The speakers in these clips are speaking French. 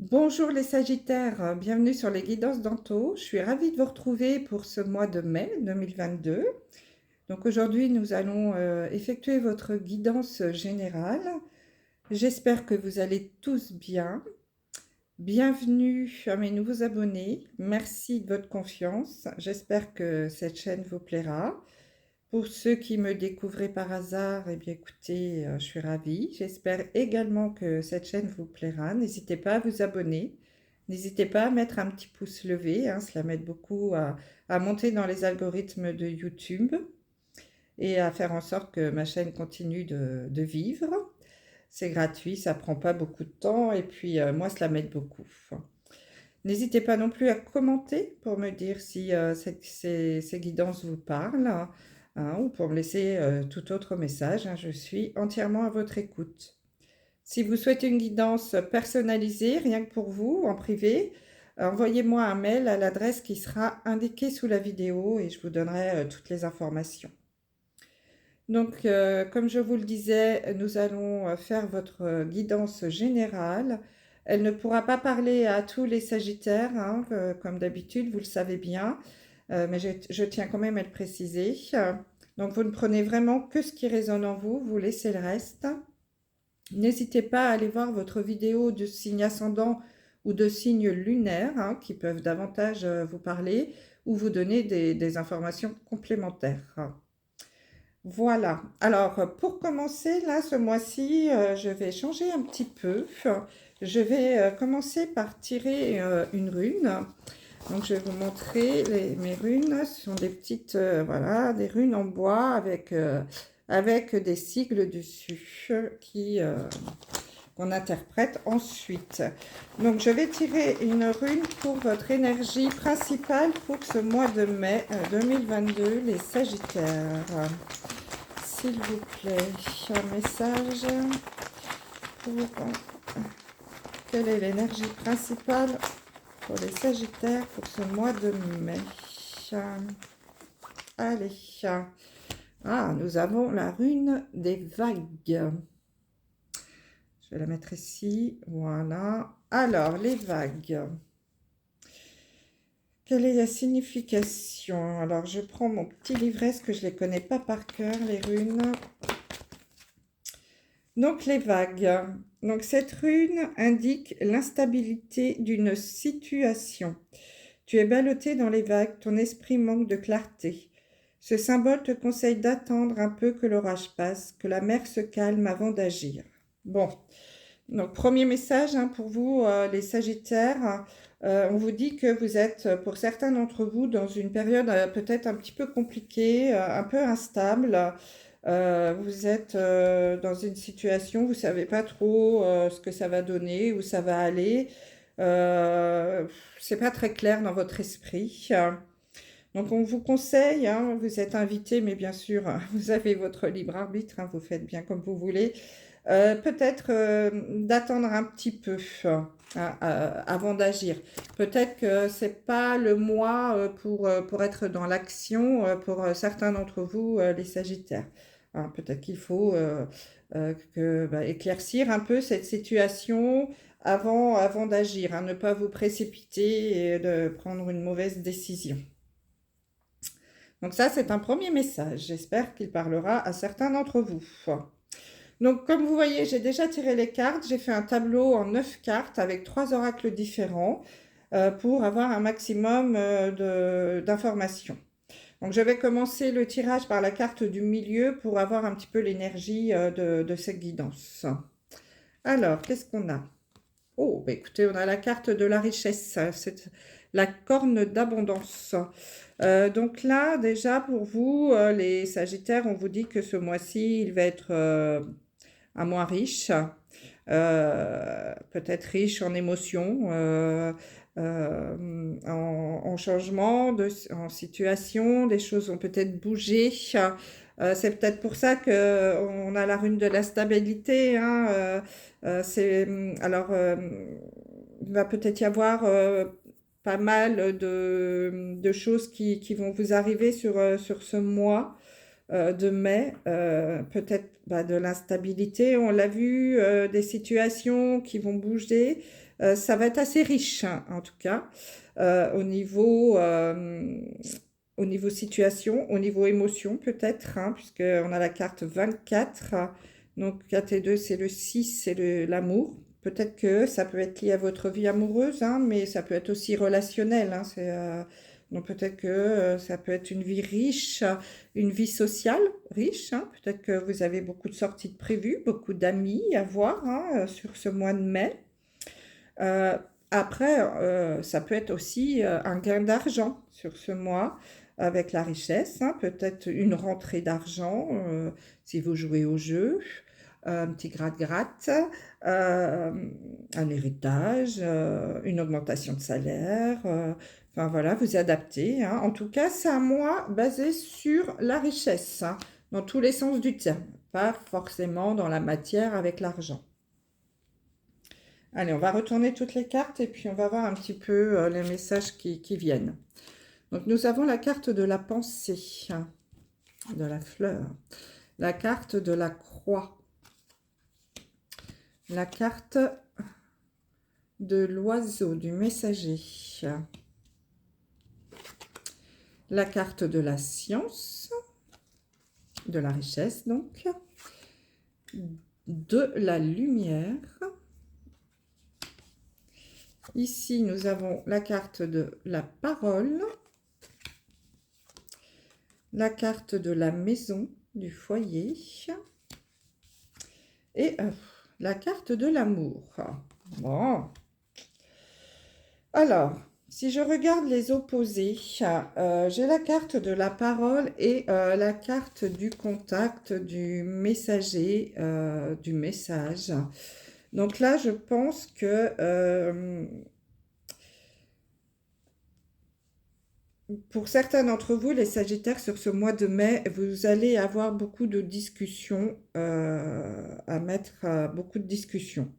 Bonjour les Sagittaires, bienvenue sur les guidances d'Anto. Je suis ravie de vous retrouver pour ce mois de mai 2022. Donc aujourd'hui, nous allons effectuer votre guidance générale. J'espère que vous allez tous bien. Bienvenue à mes nouveaux abonnés. Merci de votre confiance. J'espère que cette chaîne vous plaira. Pour ceux qui me découvrent par hasard, eh bien écoutez, je suis ravie. J'espère également que cette chaîne vous plaira. N'hésitez pas à vous abonner. N'hésitez pas à mettre un petit pouce levé, hein, cela m'aide beaucoup à monter dans les algorithmes de YouTube et à faire en sorte que ma chaîne continue de vivre. C'est gratuit, ça prend pas beaucoup de temps et puis moi, cela m'aide beaucoup. N'hésitez pas non plus à commenter pour me dire si ces guidances vous parlent, hein, ou pour me laisser tout autre message, hein. Je suis entièrement à votre écoute. Si vous souhaitez une guidance personnalisée, rien que pour vous, en privé, envoyez-moi un mail à l'adresse qui sera indiquée sous la vidéo et je vous donnerai toutes les informations. Donc, comme je vous le disais, nous allons faire votre guidance générale. Elle ne pourra pas parler à tous les Sagittaires, hein, comme d'habitude, vous le savez bien, mais je tiens quand même à le préciser. Donc, vous ne prenez vraiment que ce qui résonne en vous, vous laissez le reste. N'hésitez pas à aller voir votre vidéo de signe ascendant ou de signe lunaire, hein, qui peuvent davantage vous parler ou vous donner des informations complémentaires. Voilà. Alors, pour commencer, là, ce mois-ci, je vais changer un petit peu. Je vais commencer par tirer une rune. Donc, je vais vous montrer mes runes. Ce sont des petites, voilà, des runes en bois avec des sigles dessus qu'on interprète ensuite. Donc, je vais tirer une rune pour votre énergie principale pour ce mois de mai 2022, les Sagittaires. S'il vous plaît, un message pour quelle est l'énergie principale pour les Sagittaires pour ce mois de mai. Allez, nous avons la rune des vagues. Je vais la mettre ici, voilà. Alors, les vagues. Quelle est la signification? Alors, je prends mon petit livret, parce que je ne les connais pas par cœur, les runes. Donc, les vagues. Donc, cette rune indique l'instabilité d'une situation. Tu es ballotté dans les vagues, ton esprit manque de clarté. Ce symbole te conseille d'attendre un peu que l'orage passe, que la mer se calme avant d'agir. Bon, donc premier message, hein, pour vous, les Sagittaires. On vous dit que vous êtes, pour certains d'entre vous, dans une période peut-être un petit peu compliquée, un peu instable. Vous êtes dans une situation, vous ne savez pas trop ce que ça va donner, où ça va aller. C'est pas très clair dans votre esprit. Donc on vous conseille, hein, vous êtes invité, mais bien sûr, vous avez votre libre arbitre, hein, vous faites bien comme vous voulez. Peut-être d'attendre un petit peu avant d'agir. Peut-être que c'est pas le mois pour être dans l'action pour certains d'entre vous, les Sagittaires. Hein, peut-être qu'il faut éclaircir un peu cette situation avant d'agir, hein, ne pas vous précipiter et de prendre une mauvaise décision. Donc ça, c'est un premier message. J'espère qu'il parlera à certains d'entre vous. Donc, comme vous voyez, j'ai déjà tiré les cartes. J'ai fait un tableau en 9 cartes avec 3 oracles différents pour avoir un maximum d'informations. Donc, je vais commencer le tirage par la carte du milieu pour avoir un petit peu l'énergie de cette guidance. Alors, qu'est-ce qu'on a? Oh, bah écoutez, on a la carte de la richesse. C'est la corne d'abondance. Donc là, déjà, pour vous, les Sagittaires, on vous dit que ce mois-ci, il va être un mois riche, peut-être riche en émotions, en changement, en situation, les choses vont peut-être bouger. C'est peut-être pour ça qu'on a la rune de la stabilité, hein, il va peut-être y avoir pas mal de choses qui vont vous arriver sur ce mois. de mai, peut-être de l'instabilité, on l'a vu, des situations qui vont bouger. Ça va être assez riche, hein, en tout cas, au au niveau situation, au niveau émotion peut-être, hein, puisqu'on a la carte 24. Donc 4 et 2, c'est le 6, c'est l'amour. Peut-être que ça peut être lié à votre vie amoureuse, hein, mais ça peut être aussi relationnel, hein, donc peut-être que ça peut être une vie riche, une vie sociale riche, hein. Peut-être que vous avez beaucoup de sorties de prévues, beaucoup d'amis à voir, hein, sur ce mois de mai. Euh, Après, ça peut être aussi un gain d'argent sur ce mois avec la richesse, hein. Peut-être une rentrée d'argent si vous jouez au jeu, un petit gratte-gratte, euh, un héritage, une augmentation de salaire. Enfin voilà, vous adaptez, hein. En tout cas, c'est un mois basé sur la richesse, hein, dans tous les sens du terme, pas forcément dans la matière avec l'argent. Allez, on va retourner toutes les cartes et puis on va voir un petit peu les messages qui viennent. Donc nous avons la carte de la pensée, hein, de la fleur, la carte de la croix, la carte de l'oiseau, du messager, la carte de la science, de la richesse donc, de la lumière. Ici, nous avons la carte de la parole, la carte de la maison, du foyer, et la carte de l'amour. Bon. Alors, si je regarde les opposés, j'ai la carte de la parole et la carte du contact, du messager, du message. Donc là, je pense que pour certains d'entre vous, les Sagittaires, sur ce mois de mai, vous allez avoir beaucoup de discussions à mettre, beaucoup de discussions.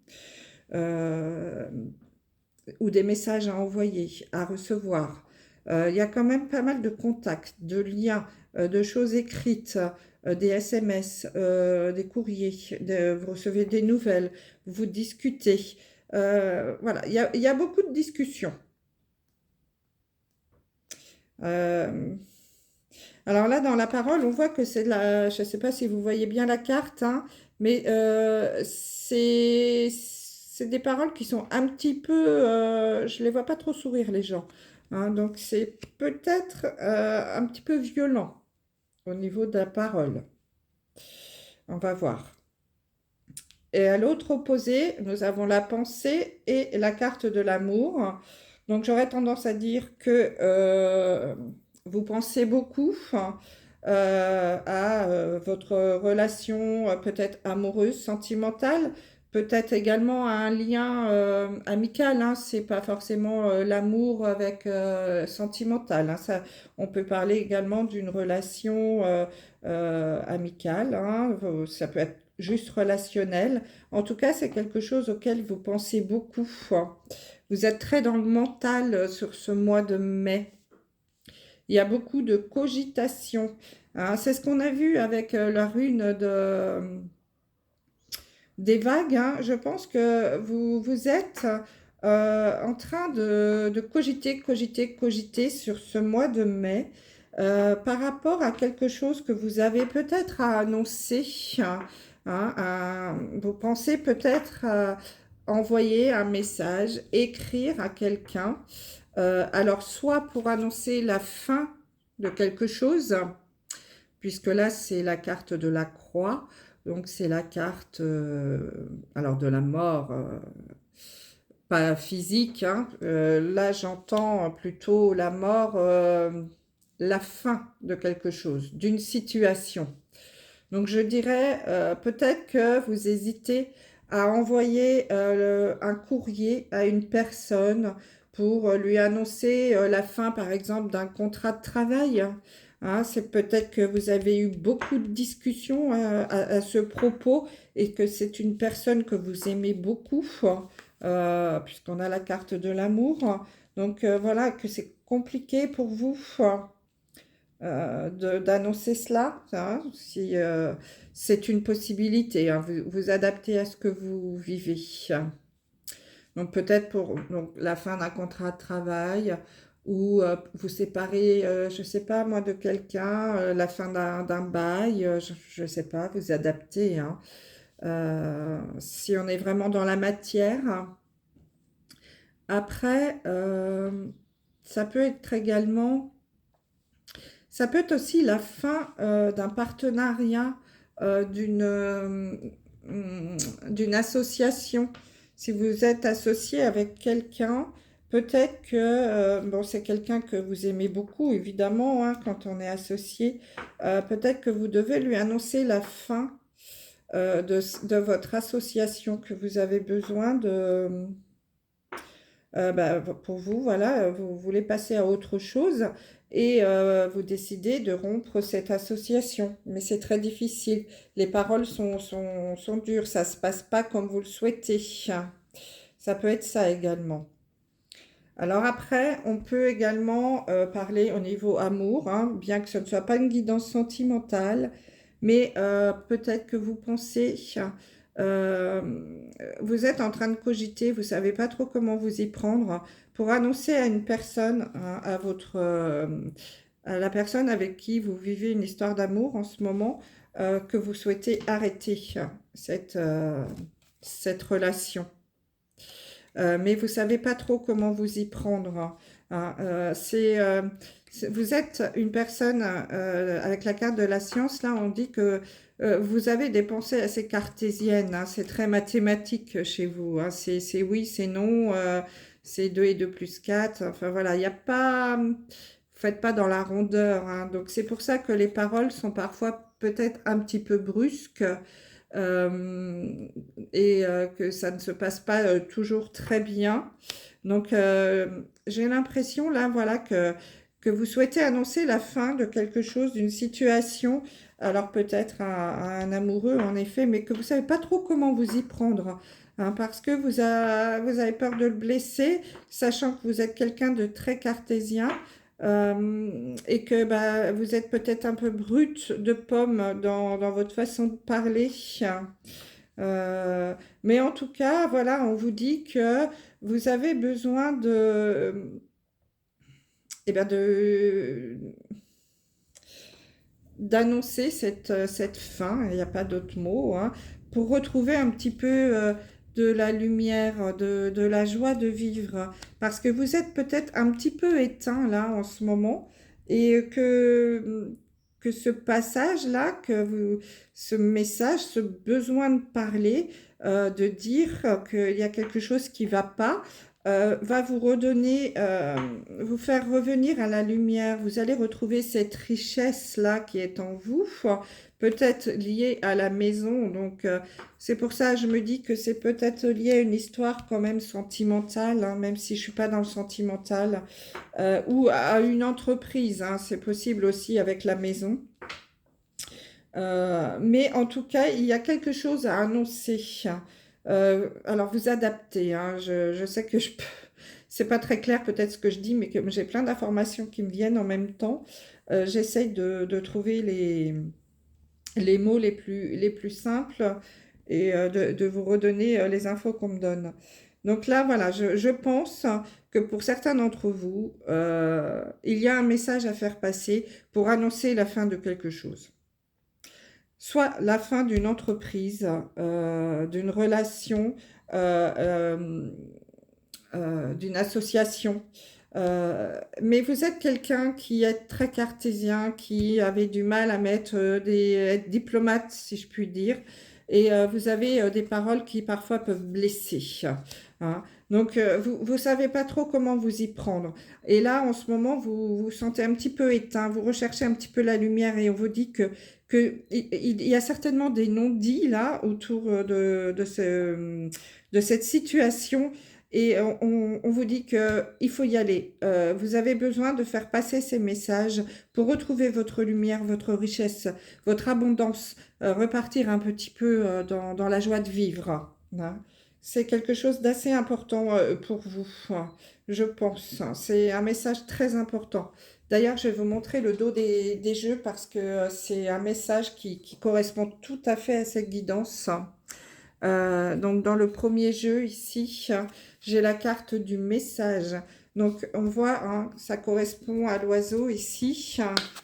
Ou des messages à envoyer, à recevoir. Il y a quand même pas mal de contacts, de liens, de choses écrites, des SMS, des courriers, vous recevez des nouvelles, vous discutez. Voilà, il y a beaucoup de discussions. Euh, alors là, dans la parole, on voit que c'est de la... Je ne sais pas si vous voyez bien la carte, hein, mais c'est des paroles qui sont un petit peu... je ne les vois pas trop sourire, les gens, hein. Donc c'est peut-être un petit peu violent au niveau de la parole. On va voir. Et à l'autre opposé, nous avons la pensée et la carte de l'amour. Donc j'aurais tendance à dire que vous pensez beaucoup à votre relation peut-être amoureuse, sentimentale, peut-être également à un lien amical, hein. C'est pas forcément l'amour avec sentimental, hein. Ça, on peut parler également d'une relation amicale, hein. Ça peut être juste relationnel. En tout cas, c'est quelque chose auquel vous pensez beaucoup. Vous êtes très dans le mental sur ce mois de mai. Il y a beaucoup de cogitation, hein. C'est ce qu'on a vu avec la rune des vagues, hein. Je pense que vous êtes en train de cogiter sur ce mois de mai par rapport à quelque chose que vous avez peut-être à annoncer, hein, vous pensez peut-être envoyer un message, écrire à quelqu'un. Alors, soit pour annoncer la fin de quelque chose, puisque là, c'est la carte de la croix, donc c'est la carte alors de la mort, pas physique, hein. Là, j'entends plutôt la mort, la fin de quelque chose, d'une situation. Donc, je dirais peut-être que vous hésitez à envoyer un courrier à une personne pour lui annoncer la fin, par exemple, d'un contrat de travail, hein. C'est peut-être que vous avez eu beaucoup de discussions à ce propos et que c'est une personne que vous aimez beaucoup, puisqu'on a la carte de l'amour. Donc, voilà, que c'est compliqué pour vous. d'annoncer cela, hein, si c'est une possibilité, hein, vous adaptez à ce que vous vivez. Donc peut-être pour donc, la fin d'un contrat de travail ou vous séparer, je ne sais pas moi, de quelqu'un, la fin d'un bail, je ne sais pas, vous adaptez, hein. Si on est vraiment dans la matière. Après, ça peut être également, ça peut être aussi la fin d'un partenariat, hum, d'une association. Si vous êtes associé avec quelqu'un, peut-être que, bon, c'est quelqu'un que vous aimez beaucoup, évidemment, hein, quand on est associé, peut-être que vous devez lui annoncer la fin de votre association, que vous avez besoin de pour vous, voilà, vous voulez passer à autre chose et vous décidez de rompre cette association. Mais c'est très difficile. Les paroles sont dures, ça ne se passe pas comme vous le souhaitez. Ça peut être ça également. Alors après, on peut également parler au niveau amour, hein, bien que ce ne soit pas une guidance sentimentale, mais peut-être que vous pensez, euh, vous êtes en train de cogiter, vous savez pas trop comment vous y prendre pour annoncer à une personne, hein, à la personne avec qui vous vivez une histoire d'amour en ce moment, que vous souhaitez arrêter cette, euh, cette relation. Mais vous savez pas trop comment vous y prendre, hein. Hein, vous êtes une personne avec la carte de la science, là on dit que vous avez des pensées assez cartésiennes, hein, c'est très mathématique chez vous, hein, c'est oui, c'est non, c'est 2 et 2 plus 4, enfin voilà, il n'y a pas, vous faites pas dans la rondeur, hein, donc c'est pour ça que les paroles sont parfois peut-être un petit peu brusques, euh, et que ça ne se passe pas toujours très bien. Donc, j'ai l'impression là, voilà, que vous souhaitez annoncer la fin de quelque chose, d'une situation, alors peut-être à un amoureux en effet, mais que vous savez pas trop comment vous y prendre, hein, parce que vous avez peur de le blesser, sachant que vous êtes quelqu'un de très cartésien. Et que bah, vous êtes peut-être un peu brut de pomme dans votre façon de parler. Euh, mais en tout cas, voilà, on vous dit que vous avez besoin eh ben d'annoncer cette fin, il n'y a pas d'autre mot, hein, pour retrouver un petit peu de la lumière, de la joie de vivre. Parce que vous êtes peut-être un petit peu éteint là en ce moment et que ce passage-là, ce message, ce besoin de parler, de dire qu'il y a quelque chose qui ne va pas, va vous redonner, vous faire revenir à la lumière. Vous allez retrouver cette richesse-là qui est en vous, peut-être liée à la maison. Donc, c'est pour ça que je me dis que c'est peut-être lié à une histoire quand même sentimentale, hein, même si je suis pas dans le sentimental, ou à une entreprise, hein, c'est possible aussi avec la maison. Mais en tout cas, il y a quelque chose à annoncer. Alors, vous adaptez, hein. Je sais que c'est pas très clair peut-être ce que je dis, mais que j'ai plein d'informations qui me viennent en même temps. J'essaye de trouver les mots les plus simples et de vous redonner les infos qu'on me donne. Donc là, voilà, je pense que pour certains d'entre vous, il y a un message à faire passer pour annoncer la fin de quelque chose. Soit la fin d'une entreprise, d'une relation, euh, euh, d'une association. Mais vous êtes quelqu'un qui est très cartésien, qui avait du mal à mettre être diplomate, si je puis dire, et vous avez des paroles qui parfois peuvent blesser, hein. Donc, vous savez pas trop comment vous y prendre. Et là, en ce moment, vous vous sentez un petit peu éteint, vous recherchez un petit peu la lumière et on vous dit que il y a certainement des non-dits là autour de cette situation et on vous dit qu'il faut y aller. Vous avez besoin de faire passer ces messages pour retrouver votre lumière, votre richesse, votre abondance, repartir un petit peu dans la joie de vivre, hein. c'est quelque chose d'assez important pour vous, hein, je pense. C'est un message très important. D'ailleurs, je vais vous montrer le dos des jeux parce que c'est un message qui correspond tout à fait à cette guidance. Donc, dans le premier jeu, ici, j'ai la carte du message. Donc, on voit, hein, ça correspond à l'oiseau ici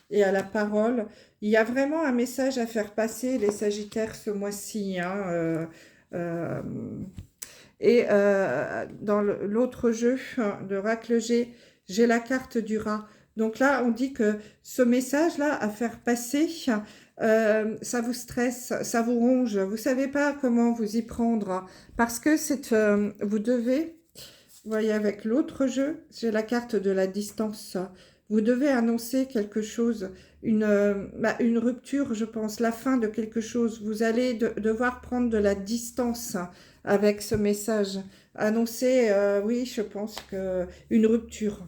et à la parole. Il y a vraiment un message à faire passer, les Sagittaires, ce mois-ci. Hein, euh, dans l'autre jeu de Racle G, j'ai la carte du rat. Donc là, on dit que ce message-là à faire passer, ça vous stresse, ça vous ronge. Vous ne savez pas comment vous y prendre parce que vous devez, vous voyez avec l'autre jeu, j'ai la carte de la distance. Vous devez annoncer quelque chose, une rupture, je pense, la fin de quelque chose. Vous allez devoir prendre de la distance avec ce message. Annoncer, oui, je pense que une rupture.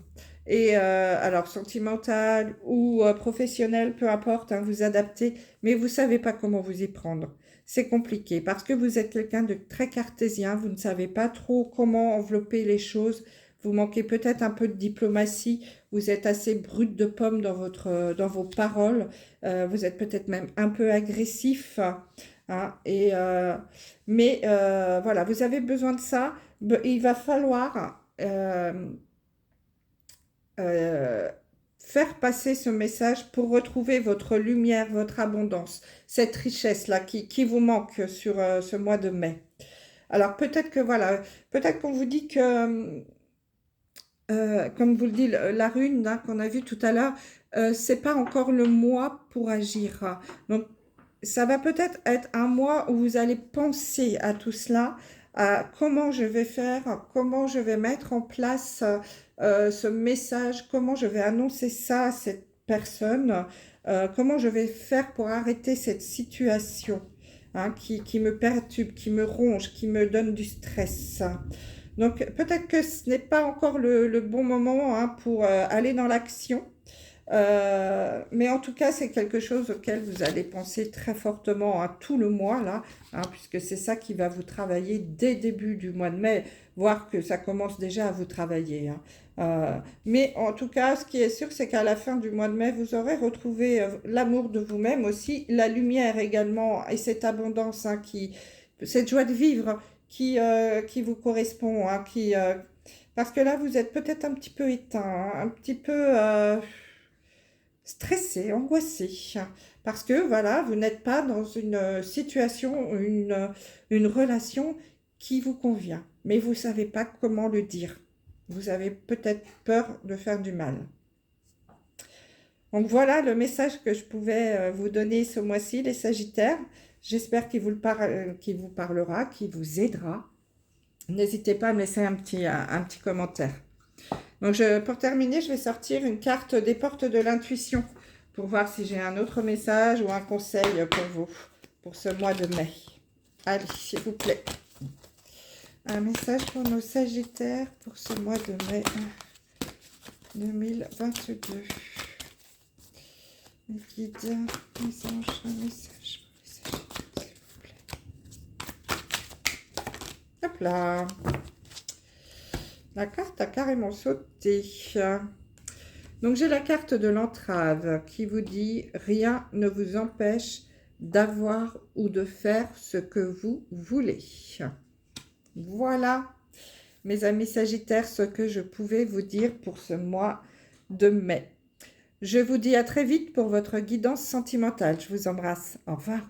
Et alors, sentimentale ou professionnelle, peu importe, hein, vous adaptez, mais vous ne savez pas comment vous y prendre. C'est compliqué parce que vous êtes quelqu'un de très cartésien, vous ne savez pas trop comment envelopper les choses, vous manquez peut-être un peu de diplomatie, vous êtes assez brut de pomme dans vos paroles, vous êtes peut-être même un peu agressif, hein, mais voilà, vous avez besoin de ça, il va falloir faire passer ce message pour retrouver votre lumière, votre abondance, cette richesse-là qui vous manque sur ce mois de mai. Alors peut-être que voilà, peut-être qu'on vous dit que, comme vous le dit la rune hein, qu'on a vue tout à l'heure, c'est pas encore le mois pour agir. Donc ça va peut-être être un mois où vous allez penser à tout cela, à comment je vais faire, comment je vais mettre en place ce message, comment je vais annoncer ça à cette personne, comment je vais faire pour arrêter cette situation hein, qui me perturbe, qui me ronge, qui me donne du stress. Donc peut-être que ce n'est pas encore le bon moment hein, pour aller dans l'action. Mais en tout cas, c'est quelque chose auquel vous allez penser très fortement hein, tout le mois, là, hein, puisque c'est ça qui va vous travailler dès le début du mois de mai, voire que ça commence déjà à vous travailler. Hein. Mais en tout cas, ce qui est sûr, c'est qu'à la fin du mois de mai, vous aurez retrouvé l'amour de vous-même aussi, la lumière également, et cette abondance, hein, cette joie de vivre qui vous correspond, hein, parce que là, vous êtes peut-être un petit peu éteint, hein, un petit peu stressé, angoissé, parce que voilà, vous n'êtes pas dans une situation, une relation qui vous convient, mais vous ne savez pas comment le dire. Vous avez peut-être peur de faire du mal. Donc voilà le message que je pouvais vous donner ce mois-ci, les Sagittaires. J'espère qu'il vous parlera, qu'il vous aidera. N'hésitez pas à me laisser un petit commentaire. Donc, pour terminer, je vais sortir une carte des portes de l'intuition pour voir si j'ai un autre message ou un conseil pour vous, pour ce mois de mai. Allez, s'il vous plaît. Un message pour nos Sagittaires pour ce mois de mai 2022. Mes guides, mes anges, un message pour les Sagittaires, s'il vous plaît. Hop là. La carte a carrément sauté. Donc, j'ai la carte de l'entrave qui vous dit « Rien ne vous empêche d'avoir ou de faire ce que vous voulez. » Voilà, mes amis Sagittaires, ce que je pouvais vous dire pour ce mois de mai. Je vous dis à très vite pour votre guidance sentimentale. Je vous embrasse. Au revoir.